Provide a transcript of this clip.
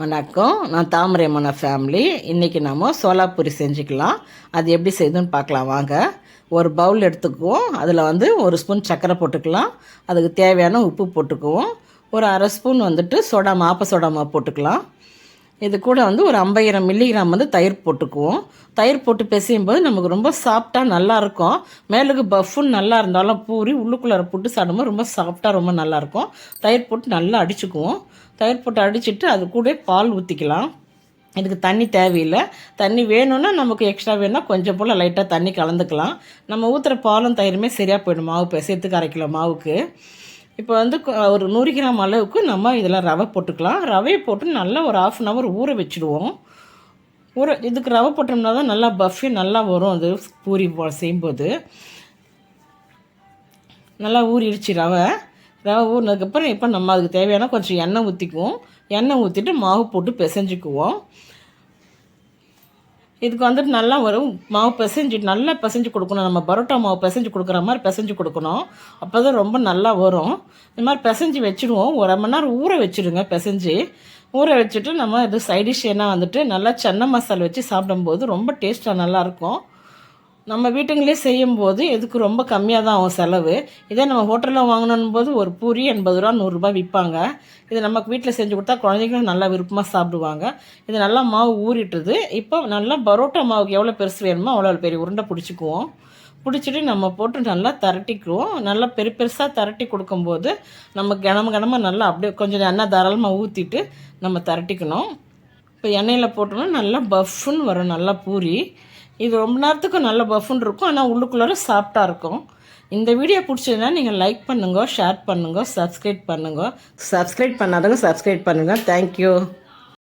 வணக்கம். நான் தாமரைமன ஃபேமிலி. இன்றைக்கி நம்ம சோலாப்பூரி செஞ்சுக்கலாம். அது எப்படி செய்யுதுன்னு பார்க்கலாம் வாங்க. ஒரு பவுல் எடுத்துக்குவோம். அதில் ஒரு ஸ்பூன் சர்க்கரை போட்டுக்கலாம். அதுக்கு தேவையான உப்பு போட்டுக்குவோம். ஒரு அரை ஸ்பூன் ஆப்ப சோடா மாவு போட்டுக்கலாம். இது கூட ஒரு 50 மில்லிகிராம் தயிர் போட்டுக்குவோம். தயிர் போட்டு பிசையும் போது நமக்கு ரொம்ப சாஃப்டாக நல்லாயிருக்கும். மேலுக்கு பஃப்புன்னு நல்லா இருந்தாலும் பூரி உள்ளுக்குள்ளார போட்டு சாப்பிடும்போது ரொம்ப சாஃப்டாக ரொம்ப நல்லாயிருக்கும். தயிர் போட்டு நல்லா அடிச்சுக்குவோம். தயிர் போட்டு அடிச்சுட்டு அது கூட பால் ஊற்றிக்கலாம். இதுக்கு தண்ணி தேவையில்லை. தண்ணி வேணும்னா நமக்கு எக்ஸ்ட்ரா வேணும்னா கொஞ்சம் போல் லைட்டாக தண்ணி கலந்துக்கலாம். நம்ம ஊற்றுற பாலும் தயிருமே சரியாக போயிடும் மாவு பிசையத்துக்கு 1/2 கிலோ மாவுக்கு. இப்போ ஒரு 100 கிராம் அளவுக்கு நம்ம இதில் ரவை போட்டுக்கலாம். ரவையை போட்டு நல்லா ஒரு 1/2 hour ஊற வச்சுடுவோம். இதுக்கு ரவை போட்டோம்னா தான் நல்லா பஃபி நல்லா வரும். அது பூரி செய்யும்போது நல்லா ஊறிடுச்சு ரவை ஊறினதுக்கப்புறம் இப்போ நம்ம அதுக்கு தேவையான கொஞ்சம் எண்ணெய் ஊற்றிக்குவோம். எண்ணெய் ஊற்றிட்டு மாவு போட்டு பிசைஞ்சிக்குவோம். இதுக்கு நல்லா வரும். மாவு நல்லா பிசைஞ்சு கொடுக்கணும். நம்ம பரோட்டா மாவு பிசைஞ்சு கொடுக்குற மாதிரி பிசைஞ்சு கொடுக்கணும். அப்போ தான் ரொம்ப நல்லா வரும். இந்த மாதிரி பிசைஞ்சு வச்சுடுவோம். ஒரு 1 மணி நேரம் ஊற வச்சுடுங்க. பிசைஞ்சு ஊற வச்சுட்டு நம்ம இது சைடிஷ் என்ன நல்லா சன்னா மசாலா வச்சு சாப்பிடும்போது ரொம்ப டேஸ்ட்டாக நல்லாயிருக்கும். நம்ம வீட்டுங்களே செய்யும்போது இதுக்கு ரொம்ப கம்மியாக தான் ஆகும் செலவு. இதே நம்ம ஹோட்டலில் வாங்கணும் போது ஒரு பூரி 80 ரூபா 100 ரூபா விற்பாங்க. இது நமக்கு வீட்டில் செஞ்சு கொடுத்தா குழந்தைங்களும் நல்லா விருப்பமாக சாப்பிடுவாங்க. இது நல்லா மாவு ஊறிட்டுது. இப்போ நல்லா பரோட்டா மாவுக்கு எவ்வளோ பெருசு வேணுமோ அவ்வளோ பெரிய உருண்டை பிடிச்சிக்குவோம். பிடிச்சிட்டு நம்ம போட்டு நல்லா திரட்டிக்குவோம். நல்லா பெருசாக திரட்டி கொடுக்கும்போது நம்ம கனமாக நல்லா அப்படியே கொஞ்சம் எண்ணெய் தாராளமாக ஊற்றிட்டு நம்ம திரட்டிக்கணும். இப்போ எண்ணெயில் போட்டோம்னா நல்லா பஃப்னு வரும் நல்லா பூரி. இது ரொம்ப நேரத்துக்கு நல்ல பஃப்னு இருக்கும். ஆனால் உள்ளுக்குள்ளார சாஃப்டாக இருக்கும். இந்த வீடியோ பிடிச்சதுன்னா நீங்கள் லைக் பண்ணுங்க, ஷேர் பண்ணுங்க, சப்ஸ்கிரைப் பண்ணுங்க. சப்ஸ்கிரைப் பண்ணாதவங்க சப்ஸ்கிரைப் பண்ணுங்கள். தேங்க்யூ.